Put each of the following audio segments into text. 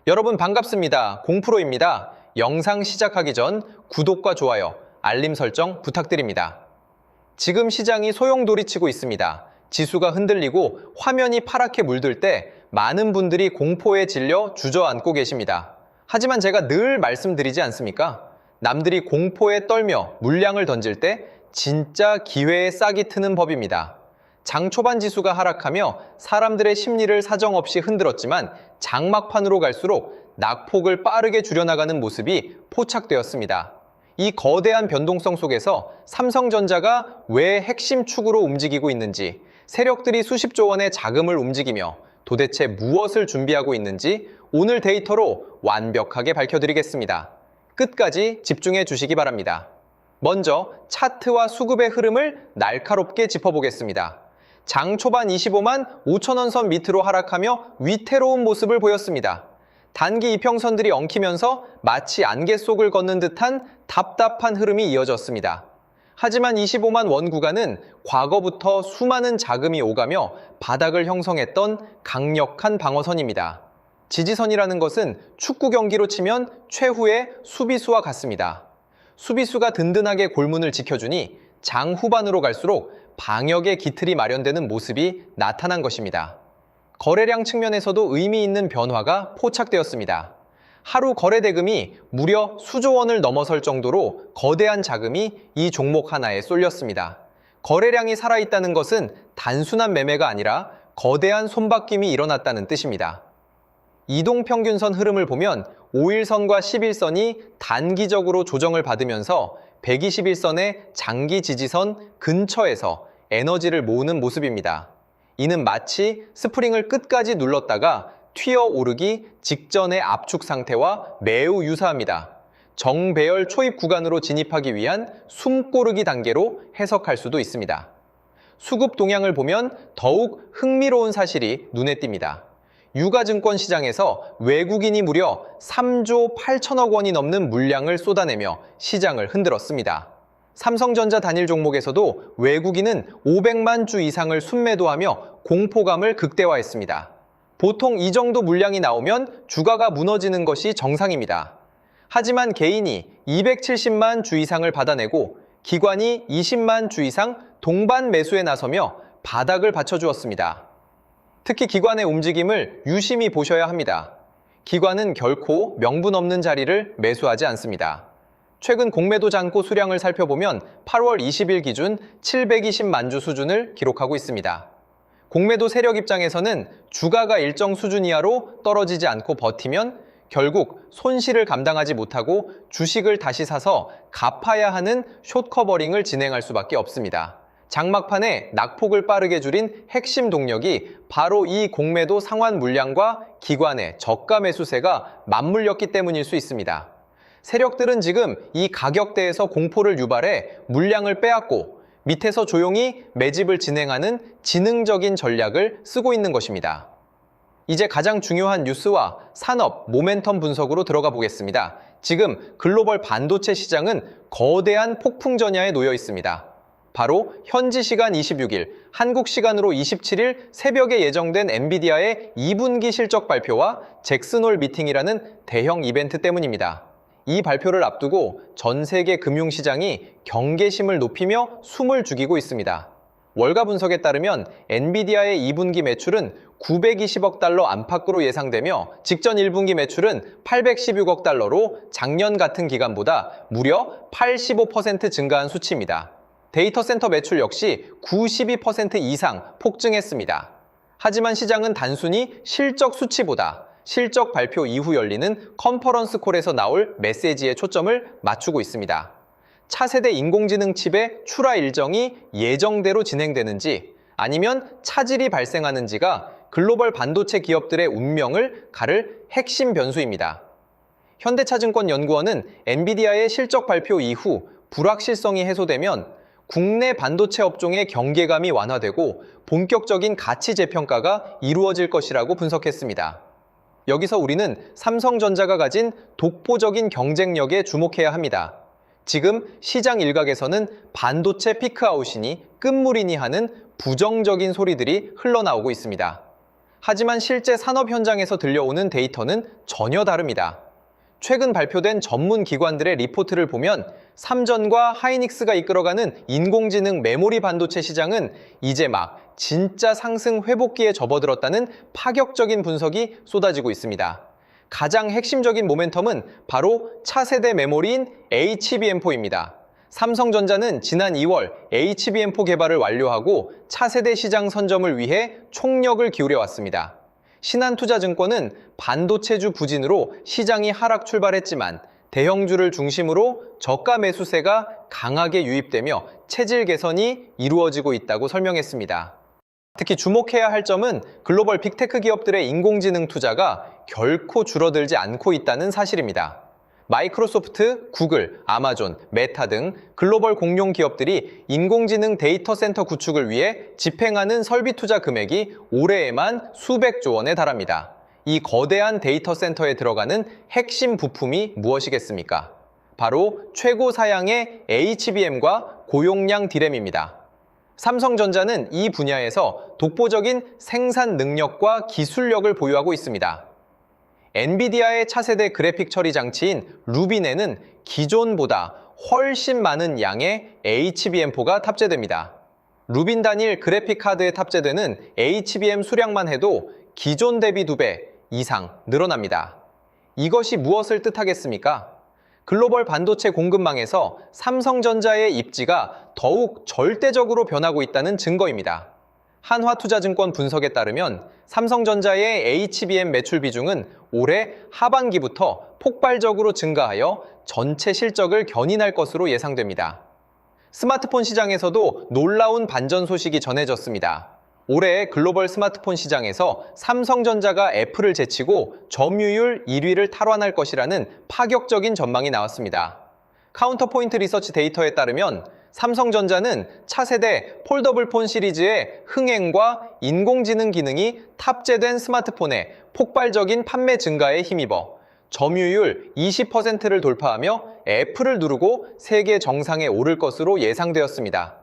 여러분 반갑습니다. 공프로입니다. 영상 시작하기 전 구독과 좋아요, 알림 설정 부탁드립니다. 지금 시장이 소용돌이치고 있습니다. 지수가 흔들리고 화면이 파랗게 물들 때 많은 분들이 공포에 질려 주저앉고 계십니다. 하지만 제가 늘 말씀드리지 않습니까? 남들이 공포에 떨며 물량을 던질 때 진짜 기회에 싹이 트는 법입니다. 장 초반 지수가 하락하며 사람들의 심리를 사정없이 흔들었지만 장막판으로 갈수록 낙폭을 빠르게 줄여나가는 모습이 포착되었습니다. 이 거대한 변동성 속에서 삼성전자가 왜 핵심 축으로 움직이고 있는지, 세력들이 수십조 원의 자금을 움직이며 도대체 무엇을 준비하고 있는지 오늘 데이터로 완벽하게 밝혀드리겠습니다. 끝까지 집중해 주시기 바랍니다. 먼저 차트와 수급의 흐름을 날카롭게 짚어보겠습니다. 장 초반 25만 5천원 선 밑으로 하락하며 위태로운 모습을 보였습니다. 단기 이평선들이 엉키면서 마치 안개 속을 걷는 듯한 답답한 흐름이 이어졌습니다. 하지만 25만 원 구간은 과거부터 수많은 자금이 오가며 바닥을 형성했던 강력한 방어선입니다. 지지선이라는 것은 축구 경기로 치면 최후의 수비수와 같습니다. 수비수가 든든하게 골문을 지켜주니 장 후반으로 갈수록 방역의 기틀이 마련되는 모습이 나타난 것입니다. 거래량 측면에서도 의미 있는 변화가 포착되었습니다. 하루 거래 대금이 무려 수조 원을 넘어설 정도로 거대한 자금이 이 종목 하나에 쏠렸습니다. 거래량이 살아있다는 것은 단순한 매매가 아니라 거대한 손바뀜이 일어났다는 뜻입니다. 이동평균선 흐름을 보면 5일선과 11선이 단기적으로 조정을 받으면서 121선의 장기 지지선 근처에서 에너지를 모으는 모습입니다. 이는 마치 스프링을 끝까지 눌렀다가 튀어 오르기 직전의 압축 상태와 매우 유사합니다. 정배열 초입 구간으로 진입하기 위한 숨고르기 단계로 해석할 수도 있습니다. 수급 동향을 보면 더욱 흥미로운 사실이 눈에 띕니다. 유가증권 시장에서 외국인이 무려 3조 8천억 원이 넘는 물량을 쏟아내며 시장을 흔들었습니다. 삼성전자 단일 종목에서도 외국인은 500만 주 이상을 순매도하며 공포감을 극대화했습니다. 보통 이 정도 물량이 나오면 주가가 무너지는 것이 정상입니다. 하지만 개인이 270만 주 이상을 받아내고 기관이 20만 주 이상 동반 매수에 나서며 바닥을 받쳐주었습니다. 특히 기관의 움직임을 유심히 보셔야 합니다. 기관은 결코 명분 없는 자리를 매수하지 않습니다. 최근 공매도 잔고 수량을 살펴보면 8월 20일 기준 720만 주 수준을 기록하고 있습니다. 공매도 세력 입장에서는 주가가 일정 수준 이하로 떨어지지 않고 버티면 결국 손실을 감당하지 못하고 주식을 다시 사서 갚아야 하는 숏커버링을 진행할 수밖에 없습니다. 장막판에 낙폭을 빠르게 줄인 핵심 동력이 바로 이 공매도 상환 물량과 기관의 저가 매수세가 맞물렸기 때문일 수 있습니다. 세력들은 지금 이 가격대에서 공포를 유발해 물량을 빼앗고 밑에서 조용히 매집을 진행하는 지능적인 전략을 쓰고 있는 것입니다. 이제 가장 중요한 뉴스와 산업, 모멘텀 분석으로 들어가 보겠습니다. 지금 글로벌 반도체 시장은 거대한 폭풍전야에 놓여 있습니다. 바로 현지 시간 26일, 한국 시간으로 27일 새벽에 예정된 엔비디아의 2분기 실적 발표와 잭슨홀 미팅이라는 대형 이벤트 때문입니다. 이 발표를 앞두고 전 세계 금융시장이 경계심을 높이며 숨을 죽이고 있습니다. 월가 분석에 따르면 엔비디아의 2분기 매출은 920억 달러 안팎으로 예상되며 직전 1분기 매출은 816억 달러로 작년 같은 기간보다 무려 85% 증가한 수치입니다. 데이터 센터 매출 역시 92% 이상 폭증했습니다. 하지만 시장은 단순히 실적 수치보다 실적 발표 이후 열리는 컨퍼런스 콜에서 나올 메시지에 초점을 맞추고 있습니다. 차세대 인공지능 칩의 출하 일정이 예정대로 진행되는지 아니면 차질이 발생하는지가 글로벌 반도체 기업들의 운명을 가를 핵심 변수입니다. 현대차증권연구원은 엔비디아의 실적 발표 이후 불확실성이 해소되면 국내 반도체 업종의 경계감이 완화되고 본격적인 가치 재평가가 이루어질 것이라고 분석했습니다. 여기서 우리는 삼성전자가 가진 독보적인 경쟁력에 주목해야 합니다. 지금 시장 일각에서는 반도체 피크아웃이니 끝물이니 하는 부정적인 소리들이 흘러나오고 있습니다. 하지만 실제 산업 현장에서 들려오는 데이터는 전혀 다릅니다. 최근 발표된 전문 기관들의 리포트를 보면 삼전과 하이닉스가 이끌어가는 인공지능 메모리 반도체 시장은 이제 막 진짜 상승 회복기에 접어들었다는 파격적인 분석이 쏟아지고 있습니다. 가장 핵심적인 모멘텀은 바로 차세대 메모리인 HBM4입니다. 삼성전자는 지난 2월 HBM4 개발을 완료하고 차세대 시장 선점을 위해 총력을 기울여왔습니다. 신한투자증권은 반도체주 부진으로 시장이 하락 출발했지만 대형주를 중심으로 저가 매수세가 강하게 유입되며 체질 개선이 이루어지고 있다고 설명했습니다. 특히 주목해야 할 점은 글로벌 빅테크 기업들의 인공지능 투자가 결코 줄어들지 않고 있다는 사실입니다. 마이크로소프트, 구글, 아마존, 메타 등 글로벌 공룡 기업들이 인공지능 데이터 센터 구축을 위해 집행하는 설비 투자 금액이 올해에만 수백조 원에 달합니다. 이 거대한 데이터 센터에 들어가는 핵심 부품이 무엇이겠습니까? 바로 최고 사양의 HBM과 고용량 D램입니다. 삼성전자는 이 분야에서 독보적인 생산 능력과 기술력을 보유하고 있습니다. 엔비디아의 차세대 그래픽 처리 장치인 루빈에는 기존보다 훨씬 많은 양의 HBM4가 탑재됩니다. 루빈 단일 그래픽 카드에 탑재되는 HBM 수량만 해도 기존 대비 2배 이상 늘어납니다. 이것이 무엇을 뜻하겠습니까? 글로벌 반도체 공급망에서 삼성전자의 입지가 더욱 절대적으로 변하고 있다는 증거입니다. 한화투자증권 분석에 따르면 삼성전자의 HBM 매출 비중은 올해 하반기부터 폭발적으로 증가하여 전체 실적을 견인할 것으로 예상됩니다. 스마트폰 시장에서도 놀라운 반전 소식이 전해졌습니다. 올해 글로벌 스마트폰 시장에서 삼성전자가 애플을 제치고 점유율 1위를 탈환할 것이라는 파격적인 전망이 나왔습니다. 카운터포인트 리서치 데이터에 따르면 삼성전자는 차세대 폴더블 폰 시리즈의 흥행과 인공지능 기능이 탑재된 스마트폰의 폭발적인 판매 증가에 힘입어 점유율 20%를 돌파하며 애플을 누르고 세계 정상에 오를 것으로 예상되었습니다.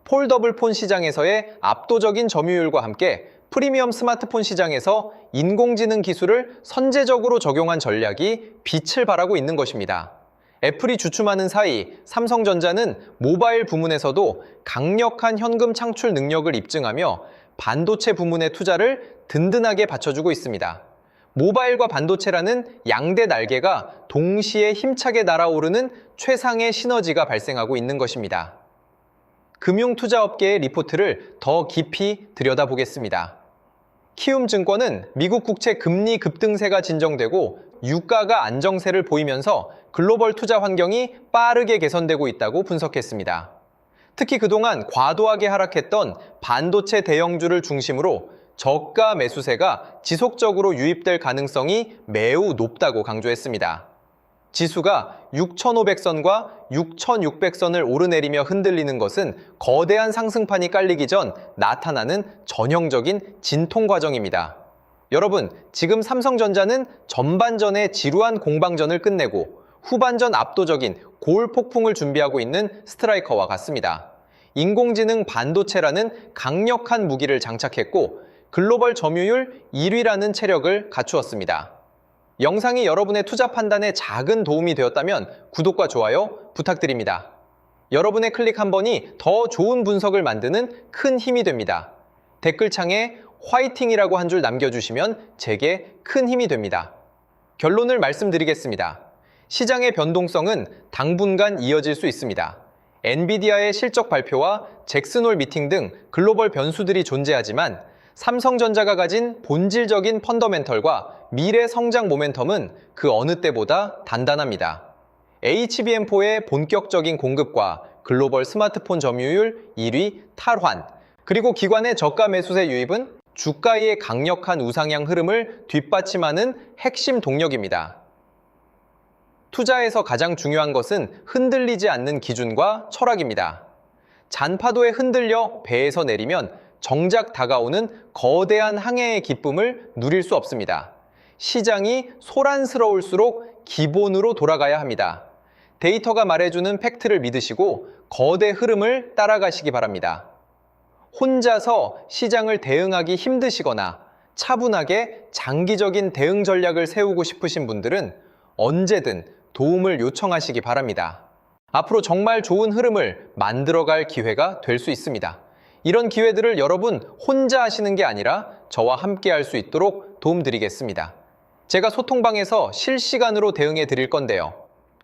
폴더블 폰 시장에서의 압도적인 점유율과 함께 프리미엄 스마트폰 시장에서 인공지능 기술을 선제적으로 적용한 전략이 빛을 발하고 있는 것입니다. 애플이 주춤하는 사이 삼성전자는 모바일 부문에서도 강력한 현금 창출 능력을 입증하며 반도체 부문의 투자를 든든하게 받쳐주고 있습니다. 모바일과 반도체라는 양대 날개가 동시에 힘차게 날아오르는 최상의 시너지가 발생하고 있는 것입니다. 금융투자업계의 리포트를 더 깊이 들여다보겠습니다. 키움증권은 미국 국채 금리 급등세가 진정되고 유가가 안정세를 보이면서 글로벌 투자 환경이 빠르게 개선되고 있다고 분석했습니다. 특히 그동안 과도하게 하락했던 반도체 대형주를 중심으로 저가 매수세가 지속적으로 유입될 가능성이 매우 높다고 강조했습니다. 지수가 6,500선과 6,600선을 오르내리며 흔들리는 것은 거대한 상승판이 깔리기 전 나타나는 전형적인 진통 과정입니다. 여러분, 지금 삼성전자는 전반전의 지루한 공방전을 끝내고 후반전 압도적인 골 폭풍을 준비하고 있는 스트라이커와 같습니다. 인공지능 반도체라는 강력한 무기를 장착했고 글로벌 점유율 1위라는 체력을 갖추었습니다. 영상이 여러분의 투자 판단에 작은 도움이 되었다면 구독과 좋아요 부탁드립니다. 여러분의 클릭 한 번이 더 좋은 분석을 만드는 큰 힘이 됩니다. 댓글창에 화이팅이라고 한 줄 남겨주시면 제게 큰 힘이 됩니다. 결론을 말씀드리겠습니다. 시장의 변동성은 당분간 이어질 수 있습니다. 엔비디아의 실적 발표와 잭슨홀 미팅 등 글로벌 변수들이 존재하지만 삼성전자가 가진 본질적인 펀더멘털과 미래 성장 모멘텀은 그 어느 때보다 단단합니다. HBM4의 본격적인 공급과 글로벌 스마트폰 점유율 1위 탈환, 그리고 기관의 저가 매수세 유입은 주가의 강력한 우상향 흐름을 뒷받침하는 핵심 동력입니다. 투자에서 가장 중요한 것은 흔들리지 않는 기준과 철학입니다. 잔파도에 흔들려 배에서 내리면 정작 다가오는 거대한 항해의 기쁨을 누릴 수 없습니다. 시장이 소란스러울수록 기본으로 돌아가야 합니다. 데이터가 말해주는 팩트를 믿으시고 거대 흐름을 따라가시기 바랍니다. 혼자서 시장을 대응하기 힘드시거나 차분하게 장기적인 대응 전략을 세우고 싶으신 분들은 언제든 도움을 요청하시기 바랍니다. 앞으로 정말 좋은 흐름을 만들어갈 기회가 될 수 있습니다. 이런 기회들을 여러분 혼자 하시는 게 아니라 저와 함께 할 수 있도록 도움드리겠습니다. 제가 소통방에서 실시간으로 대응해 드릴 건데요.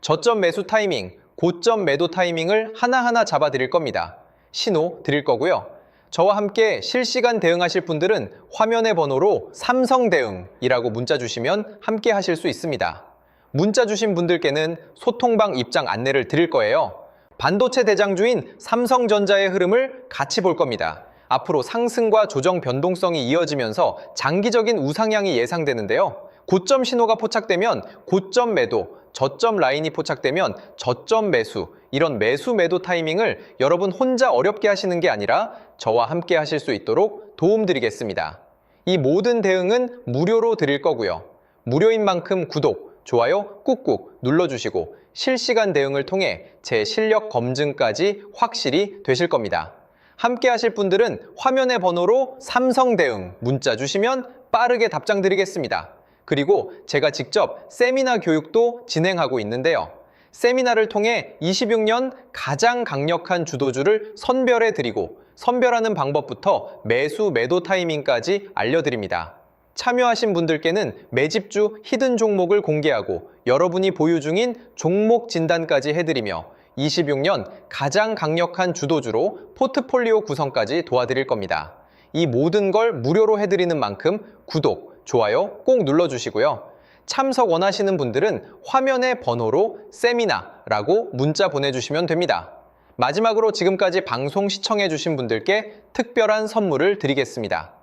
저점 매수 타이밍, 고점 매도 타이밍을 하나하나 잡아 드릴 겁니다. 신호 드릴 거고요. 저와 함께 실시간 대응하실 분들은 화면의 번호로 삼성대응이라고 문자 주시면 함께 하실 수 있습니다. 문자 주신 분들께는 소통방 입장 안내를 드릴 거예요. 반도체 대장주인 삼성전자의 흐름을 같이 볼 겁니다. 앞으로 상승과 조정 변동성이 이어지면서 장기적인 우상향이 예상되는데요. 고점 신호가 포착되면 고점 매도, 저점 라인이 포착되면 저점 매수, 이런 매수 매도 타이밍을 여러분 혼자 어렵게 하시는 게 아니라 저와 함께 하실 수 있도록 도움드리겠습니다. 이 모든 대응은 무료로 드릴 거고요. 무료인 만큼 구독, 좋아요 꾹꾹 눌러주시고 실시간 대응을 통해 제 실력 검증까지 확실히 되실 겁니다. 함께 하실 분들은 화면의 번호로 삼성대응 문자 주시면 빠르게 답장 드리겠습니다. 그리고 제가 직접 세미나 교육도 진행하고 있는데요. 세미나를 통해 26년 가장 강력한 주도주를 선별해 드리고 선별하는 방법부터 매수 매도 타이밍까지 알려드립니다. 참여하신 분들께는 매집주 히든 종목을 공개하고 여러분이 보유 중인 종목 진단까지 해드리며 26년 가장 강력한 주도주로 포트폴리오 구성까지 도와드릴 겁니다. 이 모든 걸 무료로 해드리는 만큼 구독, 좋아요 꼭 눌러주시고요. 참석 원하시는 분들은 화면의 번호로 세미나라고 문자 보내주시면 됩니다. 마지막으로 지금까지 방송 시청해주신 분들께 특별한 선물을 드리겠습니다.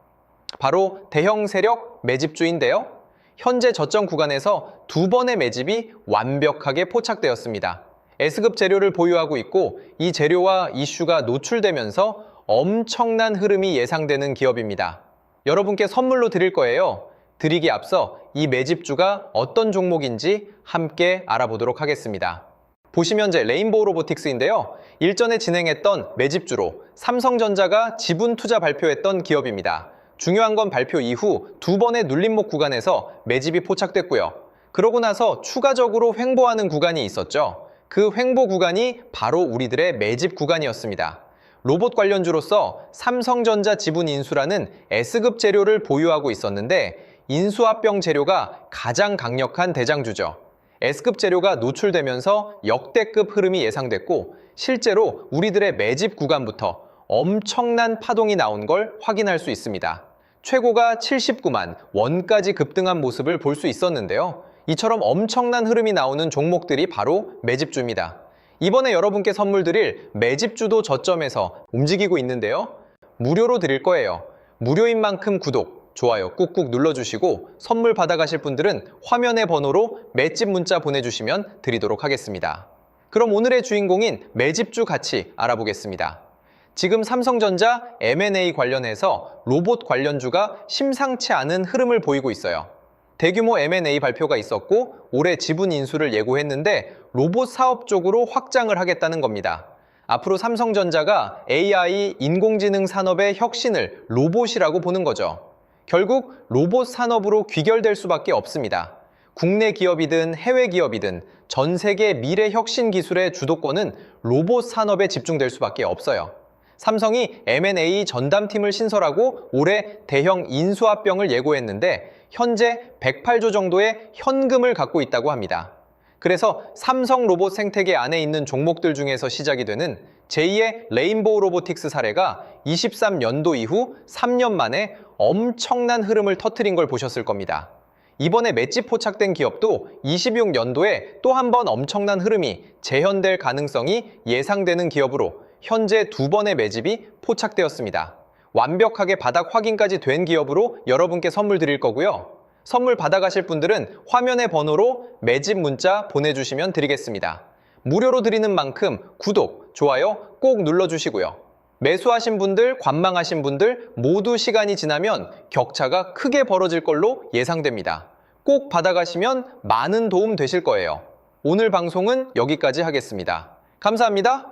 바로 대형 세력 매집주인데요. 현재 저점 구간에서 두 번의 매집이 완벽하게 포착되었습니다. S급 재료를 보유하고 있고 이 재료와 이슈가 노출되면서 엄청난 흐름이 예상되는 기업입니다. 여러분께 선물로 드릴 거예요. 드리기 앞서 이 매집주가 어떤 종목인지 함께 알아보도록 하겠습니다. 보시면 현재 레인보우 로보틱스인데요. 일전에 진행했던 매집주로 삼성전자가 지분 투자 발표했던 기업입니다. 중요한 건 발표 이후 두 번의 눌림목 구간에서 매집이 포착됐고요. 그러고 나서 추가적으로 횡보하는 구간이 있었죠. 그 횡보 구간이 바로 우리들의 매집 구간이었습니다. 로봇 관련주로서 삼성전자 지분 인수라는 S급 재료를 보유하고 있었는데 인수합병 재료가 가장 강력한 대장주죠. S급 재료가 노출되면서 역대급 흐름이 예상됐고 실제로 우리들의 매집 구간부터 엄청난 파동이 나온 걸 확인할 수 있습니다. 최고가 79만 원까지 급등한 모습을 볼 수 있었는데요. 이처럼 엄청난 흐름이 나오는 종목들이 바로 매집주입니다. 이번에 여러분께 선물 드릴 매집주도 저점에서 움직이고 있는데요. 무료로 드릴 거예요. 무료인 만큼 구독, 좋아요 꾹꾹 눌러주시고 선물 받아가실 분들은 화면의 번호로 매집 문자 보내주시면 드리도록 하겠습니다. 그럼 오늘의 주인공인 매집주 같이 알아보겠습니다. 지금 삼성전자 M&A 관련해서 로봇 관련주가 심상치 않은 흐름을 보이고 있어요. 대규모 M&A 발표가 있었고 올해 지분 인수를 예고했는데 로봇 사업 쪽으로 확장을 하겠다는 겁니다. 앞으로 삼성전자가 AI, 인공지능 산업의 혁신을 로봇이라고 보는 거죠. 결국 로봇 산업으로 귀결될 수밖에 없습니다. 국내 기업이든 해외 기업이든 전 세계 미래 혁신 기술의 주도권은 로봇 산업에 집중될 수밖에 없어요. 삼성이 M&A 전담팀을 신설하고 올해 대형 인수합병을 예고했는데 현재 108조 정도의 현금을 갖고 있다고 합니다. 그래서 삼성 로봇 생태계 안에 있는 종목들 중에서 시작이 되는 제2의 레인보우 로보틱스 사례가 23년도 이후 3년 만에 엄청난 흐름을 터뜨린 걸 보셨을 겁니다. 이번에 맷집 포착된 기업도 26년도에 또 한 번 엄청난 흐름이 재현될 가능성이 예상되는 기업으로 현재 두 번의 매집이 포착되었습니다. 완벽하게 바닥 확인까지 된 기업으로 여러분께 선물 드릴 거고요. 선물 받아가실 분들은 화면의 번호로 매집 문자 보내주시면 드리겠습니다. 무료로 드리는 만큼 구독, 좋아요 꼭 눌러주시고요. 매수하신 분들, 관망하신 분들 모두 시간이 지나면 격차가 크게 벌어질 걸로 예상됩니다. 꼭 받아가시면 많은 도움 되실 거예요. 오늘 방송은 여기까지 하겠습니다. 감사합니다.